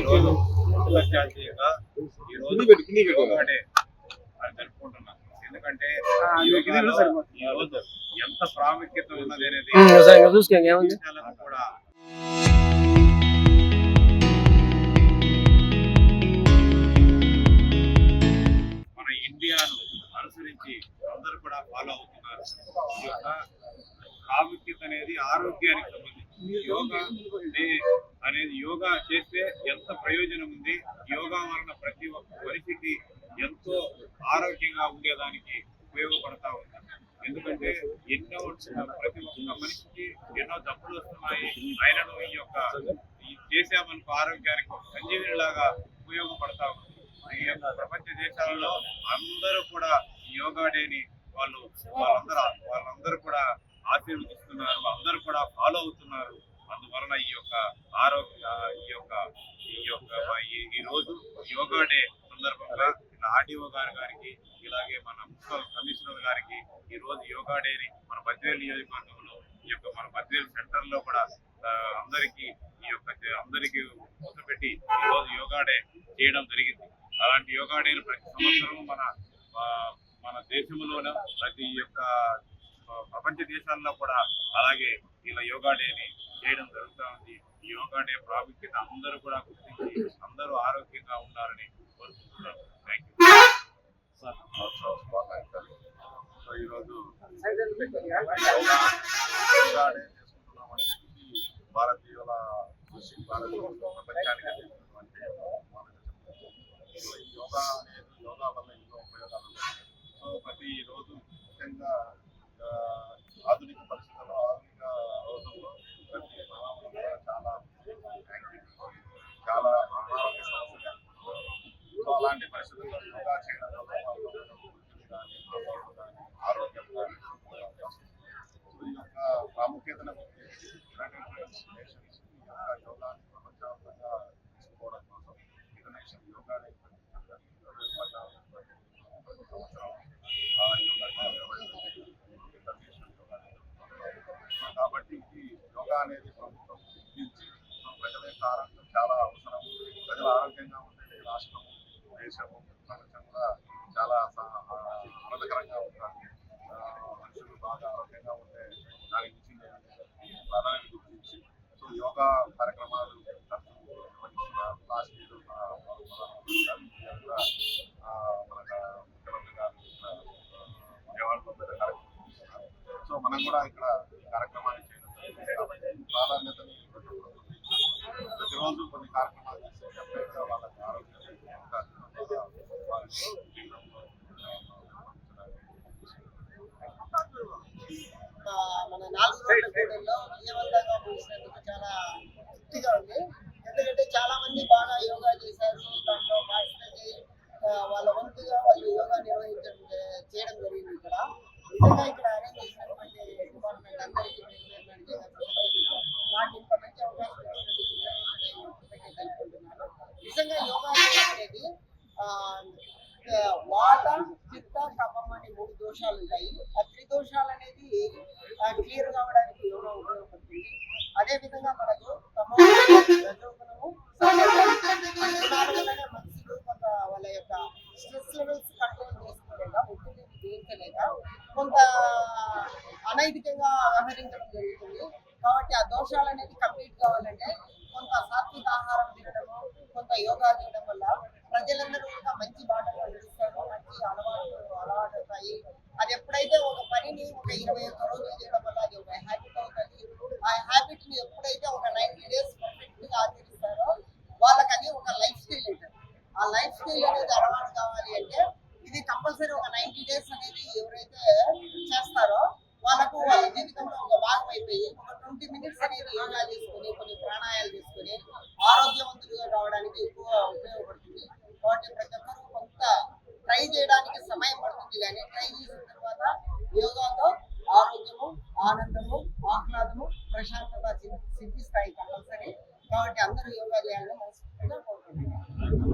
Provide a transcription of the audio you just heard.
ఈరోజు అంతర్జాతీయంగా ఈరోజు యోగా డే అని జరుపుకుంటున్నాం. ఎందుకంటే ఈరోజు ఎంత ప్రాముఖ్యత ఉన్నది అనేది కూడా మన ఇండియాను అనుసరించి అందరూ కూడా ఫాలో అవుతున్నారు. ఈ యొక్క ప్రాముఖ్యత అనేది ఆరోగ్యానికి సంబంధించి యోగా డే అనేది యోగా చేస్తే ఎంత ప్రయోజనం ఉంది, యోగా వలన ప్రతి ఒక్క మనిషికి ఎంతో ఆరోగ్యంగా ఉండేదానికి ఉపయోగపడతా ఉంది. ఎందుకంటే ఎన్నో ప్రతి ఒక్క మనిషికి ఎన్నో జబ్బులు వస్తున్నాయి. ఆయనను చేసామనుకో ఆరోగ్యానికి ఒక సంజీవినిలాగా ఉపయోగపడతా ఉంది. ఈ యొక్క ప్రపంచ దేశాలలో అందరూ కూడా యోగా డేని వాళ్ళందరూ కూడా ఆశీర్వదిస్తున్నారు, అందరూ కూడా ఫాలో అవుతున్నారు. అందువలన ఈ రోజు యోగా డే సందర్భంగా ఆర్డీఓ గారికి ఇలాగే మన మున్సిపల్ కమిషనర్ గారికి ఈ రోజు యోగా డేని మన బద్వేలు నియోజకవర్గంలో ఈ యొక్క మన బద్వేలు సెంటర్ లో కూడా అందరికీ కూర్చోబెట్టి ఈ రోజు యోగా డే చేయడం జరిగింది. అలాంటి యోగా డేను ప్రతి సంవత్సరం మన దేశంలోనే ప్రతి యొక్క ప్రపంచ దేశాల్లో కూడా అలాగే ఇలా యోగా డేని చేయడం జరుగుతూ ఉంది. ఈ యోగా డే ప్రాముఖ్యత అందరూ కూడా గుర్తించి అందరూ ఆరోగ్యంగా ఉండాలని కోరుకుంటున్నాను. Thank you. ఈరోజు యోగా డే చేసుకుంటున్నామంటే ఇది భారతీయుల ప్రపంచానికి యోగా వల్ల ఎన్నో ఉపయోగాలు ఉన్నాయి. సో ప్రతి రోజు ముఖ్యంగా ఆధునిక పరిస్థితుల్లో ఆధునిక రోజుల్లో ప్రతి చాలా అనారోగ్య సమస్యలు. సో అలాంటి పరిస్థితుల్లో యోగా చేయడం వల్ల ఆరోగ్యం ఈ యొక్క ప్రాముఖ్యతను యోగాని ప్రపంచవ్యాప్తంగా తీసుకోవడం కోసం ఇంటర్నేషనల్ యోగా డే కాబట్టి ఈ యోగా అనేది ప్రభుత్వం గుర్తించి ప్రజల ఆరోగ్యం చాలా అవసరం. ప్రజలు ఆరోగ్యంగా ఉంటే రాష్ట్రం, దేశము, ప్రపంచం కూడా చాలా ఆనందకరంగా ఉంటారు. మనుషులు బాగా ఆరోగ్యంగా ఉంటే దానికి మించి ప్రాధాన్యత గుర్తించి సో యోగా కార్యక్రమాలు నిర్వహిస్తున్నారు. లాస్ట్ ఇయర్ ముఖ్యమంత్రి గారు విజయవాడలో పెద్ద కార్యక్రమం చేస్తున్నారు. సో మనం కూడా ఇక్కడ కార్యక్రమాన్ని చేయడం జరుగుతుంది. కాబట్టి ప్రాధాన్యతని ప్రతిరోజు కొన్ని కార్యక్రమాలు చేస్తే డెఫినెట్గా వాళ్ళకి ఆరోగ్యం మన 4 రోజుల కూడల్లో విజయవంతంగా ముగిసినందుకు చాలా తృప్తిగా ఉంది. ఎందుకంటే చాలా మంది బాగా యోగా చేశారు, దాంట్లో పార్టిసిపేట్ చేసి వాళ్ళ వంతుగా వాళ్ళు యోగా చేయడం జరిగింది. ఇక్కడ అరేంజ్ చేసినటువంటి డిపార్ట్మెంట్ అందరికీ నాకు ఇంత మంచి అవకాశం తెలుసుకుంటున్నాను. నిజంగా యోగా అనేది వాత, పిత్త, కఫం అనే 3 దోషాలు ఉంటాయి. ఆ 3 దోషాలు అనేది క్లియర్ కావడానికి యోగా ఉపయోగపడుతుంది. అదేవిధంగా మనకు రజోగుణము మనుషులు కొంత వాళ్ళ యొక్క స్ట్రెస్ లెవెల్స్ కంట్రోల్ చేసుకోలేక, ఒత్తిడిని జయించలేక కొంత అనైతికంగా వ్యవహరించడం జరుగుతుంది. కాబట్టి ఆ దోషాలు అనేది కంప్లీట్ కావాలంటే కొంత సాత్విక ఆహారం తినడము, కొంత యోగా చేయడం వల్ల ప్రజలందరూ కూడా మంచి బాటలో నడుస్తారు, మంచి అలవాటు అవుతాయి. అది ఎప్పుడైతే ఒక పనిని ఒక 21 రోజులు చేయడం వల్ల అది ఒక హ్యాబిట్ అవుతుంది. ఆ హ్యాబిట్ ని ఎప్పుడైతే ఒక 90 days పర్ఫెక్ట్ గా ఆచరిస్తారో వాళ్ళకి అది ఒక లైఫ్ స్టైల్ అవుతుంది. ఆ లైఫ్ స్టైల్ అనేది అలవాటు కావాలి అంటే ఇది కంపల్సరీ ఒక 90 days అనేది ఎవరైతే చేస్తారో వాళ్ళకు వాళ్ళ జీవితంలో ఒక భాగం అయిపోయి ఒక 20 minutes అనేది యోగా చేసుకుని కొన్ని ప్రాణాయాలు చేసుకుని ఆరోగ్యవంతులుగా కావడానికి ఎక్కువ ఉపయోగపడుతుంది. కాబట్టి ప్రతి ఒక్కరూ కొంత ట్రై చేయడానికి సమయం పడుతుంది, కానీ ట్రై చేసిన తర్వాత యోగాతో ఆరోగ్యము, ఆనందము, ఆహ్లాదము, ప్రశాంతత సిద్ధిస్తాయి కంపల్సరీ. కాబట్టి అందరూ యోగా చేయాలని మనస్ఫూర్తిగా కోరుకుంటున్నాను.